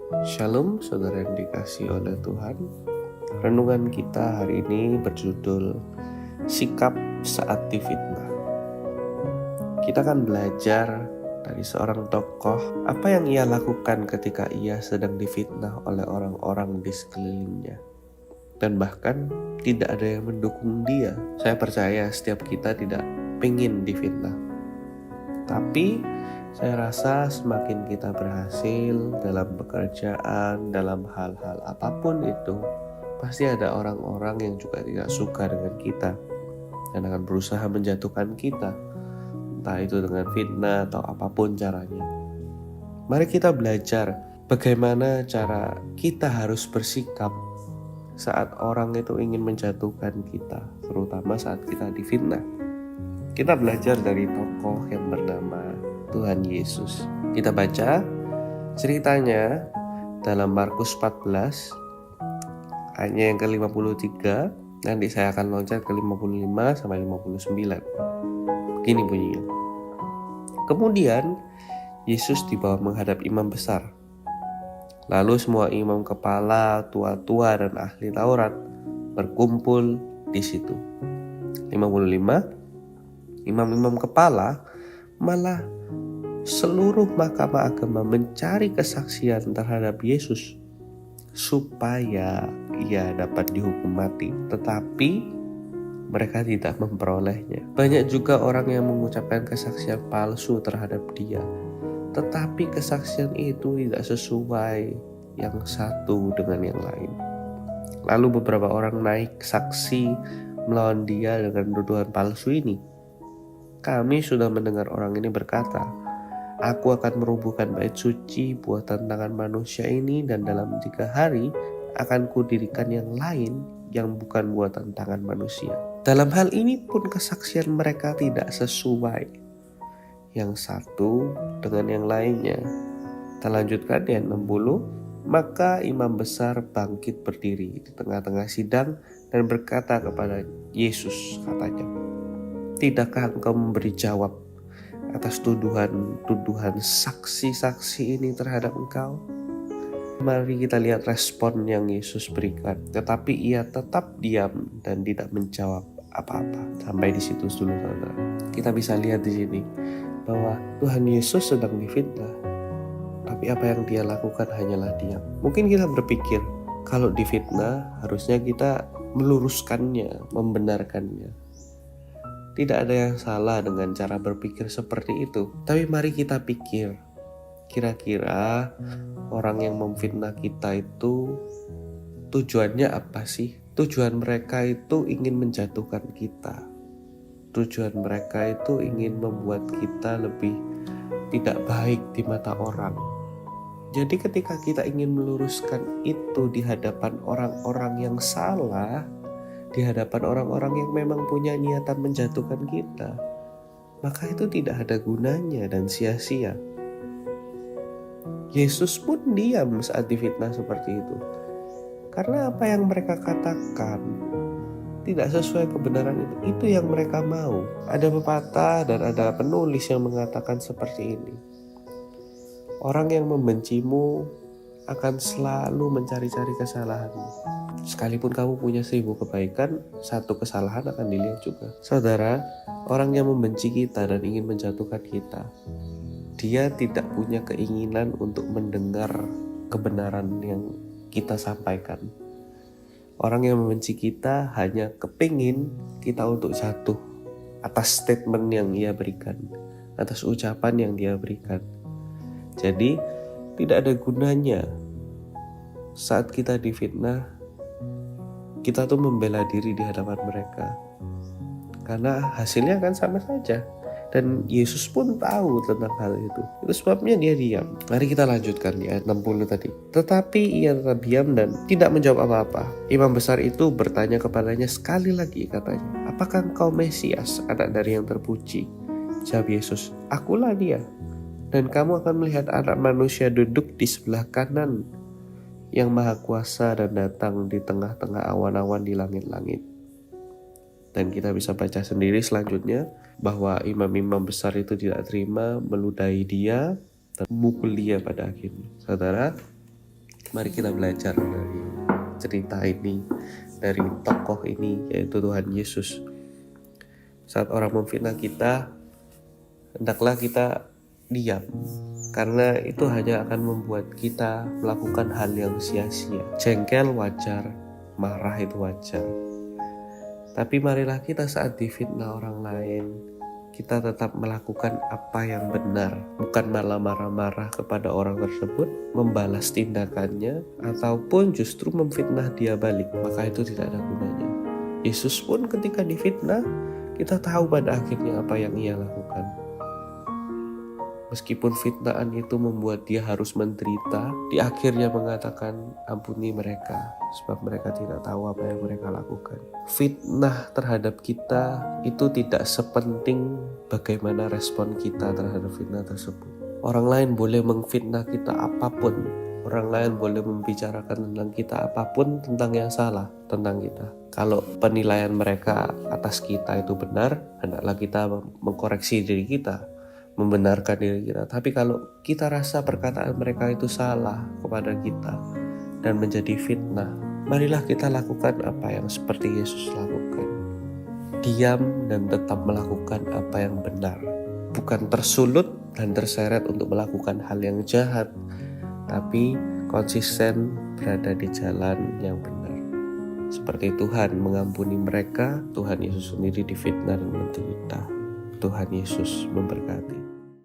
Shalom saudara yang dikasihi oleh Tuhan. Renungan kita hari ini berjudul Sikap Saat Difitnah. Kita akan belajar dari seorang tokoh apa yang ia lakukan ketika ia sedang difitnah oleh orang-orang di sekelilingnya. Dan bahkan tidak ada yang mendukung dia. Saya percaya setiap kita tidak ingin difitnah. Tapi saya rasa semakin kita berhasil dalam pekerjaan, dalam hal-hal apapun itu, pasti ada orang-orang yang juga tidak suka dengan kita dan akan berusaha menjatuhkan kita, entah itu dengan fitnah atau apapun caranya. Mari kita belajar bagaimana cara kita harus bersikap saat orang itu ingin menjatuhkan kita, terutama saat kita difitnah. Kita belajar dari tokoh yang bernama Tuhan Yesus. Kita baca ceritanya dalam Markus 14 ayatnya yang ke-53. Nanti saya akan loncat ke 55 sampai 59. Begini bunyinya. Kemudian Yesus dibawa menghadap imam besar. Lalu semua imam kepala, tua-tua dan ahli Taurat berkumpul di situ. 55. Imam-imam kepala malah seluruh mahkamah agama mencari kesaksian terhadap Yesus supaya ia dapat dihukum mati, tetapi mereka tidak memperolehnya. Banyak juga orang yang mengucapkan kesaksian palsu terhadap dia, tetapi kesaksian itu tidak sesuai yang satu dengan yang lain. Lalu beberapa orang naik saksi melawan dia dengan tuduhan palsu ini. Kami sudah mendengar orang ini berkata, "Aku akan merubuhkan bait suci buatan tangan manusia ini dan dalam 3 hari akan kudirikan yang lain yang bukan buatan tangan manusia." Dalam hal ini pun kesaksian mereka tidak sesuai yang satu dengan yang lainnya. Kita lanjutkan di ayat 60. Maka imam besar bangkit berdiri di tengah-tengah sidang dan berkata kepada Yesus, katanya, "Tidakkah engkau memberi jawab atas tuduhan saksi-saksi ini terhadap engkau?" Mari kita lihat respon yang Yesus berikan. Tetapi ia tetap diam dan tidak menjawab apa-apa. Sampai di situ dulu, saudara. Kita bisa lihat di sini bahwa Tuhan Yesus sedang difitnah. Tapi apa yang dia lakukan hanyalah diam. Mungkin kita berpikir kalau difitnah harusnya kita meluruskannya, membenarkannya. Tidak ada yang salah dengan cara berpikir seperti itu. Tapi mari kita pikir, kira-kira orang yang memfitnah kita itu tujuannya apa sih? Tujuan mereka itu ingin menjatuhkan kita. Tujuan mereka itu ingin membuat kita lebih tidak baik di mata orang. Jadi ketika kita ingin meluruskan itu di hadapan orang-orang yang salah, di hadapan orang-orang yang memang punya niatan menjatuhkan kita, maka itu tidak ada gunanya dan sia-sia. Yesus pun diam saat difitnah seperti itu. Karena apa yang mereka katakan tidak sesuai kebenaran itu yang mereka mau. Ada pepatah dan ada penulis yang mengatakan seperti ini. Orang yang membencimu akan selalu mencari-cari kesalahanmu. Sekalipun kamu punya 1000 kebaikan, 1 kesalahan akan dilihat juga. Saudara, orang yang membenci kita dan ingin menjatuhkan kita, dia tidak punya keinginan untuk mendengar kebenaran yang kita sampaikan. Orang yang membenci kita hanya kepingin kita untuk jatuh atas statement yang ia berikan, atas ucapan yang dia berikan. Jadi tidak ada gunanya saat kita difitnah, kita tuh membela diri di hadapan mereka. Karena hasilnya kan sama saja. Dan Yesus pun tahu tentang hal itu. Itu sebabnya dia diam. Mari kita lanjutkan di ayat 60 tadi. Tetapi ia tetap diam dan tidak menjawab apa-apa. Imam besar itu bertanya kepadanya sekali lagi, katanya, "Apakah engkau Mesias, anak dari yang terpuji?" Jawab Yesus, "Akulah dia. Dan kamu akan melihat anak manusia duduk di sebelah kanan yang maha kuasa dan datang di tengah-tengah awan-awan di langit-langit." Dan kita bisa baca sendiri selanjutnya bahwa imam-imam besar itu tidak terima, meludahi dia dan memukul dia pada akhirnya. Saudara, Mari kita belajar dari cerita ini, dari tokoh ini, yaitu Tuhan Yesus. Saat orang memfitnah kita, hendaklah kita diam, karena itu hanya akan membuat kita melakukan hal yang sia-sia. Jengkel wajar, marah itu wajar. Tapi marilah kita saat difitnah orang lain, kita tetap melakukan apa yang benar, bukan malah marah-marah kepada orang tersebut, membalas tindakannya, ataupun justru memfitnah dia balik. Maka itu tidak ada gunanya. Yesus pun ketika difitnah, kita tahu pada akhirnya apa yang ia lakukan. Meskipun fitnaan itu membuat dia harus menderita, di akhirnya mengatakan, ampuni mereka, sebab mereka tidak tahu apa yang mereka lakukan. Fitnah terhadap kita itu tidak sepenting bagaimana respon kita terhadap fitnah tersebut. Orang lain boleh mengfitnah kita apapun, orang lain boleh membicarakan tentang kita apapun tentang yang salah tentang kita. Kalau penilaian mereka atas kita itu benar, hendaklah kita mengkoreksi diri kita, membenarkan diri kita. Tapi kalau kita rasa perkataan mereka itu salah kepada kita dan menjadi fitnah, marilah kita lakukan apa yang seperti Yesus lakukan. Diam dan tetap melakukan apa yang benar. Bukan tersulut dan terseret untuk melakukan hal yang jahat, tapi konsisten berada di jalan yang benar. Seperti Tuhan mengampuni mereka, Tuhan Yesus sendiri difitnah dan menderita. Tuhan Yesus memberkati.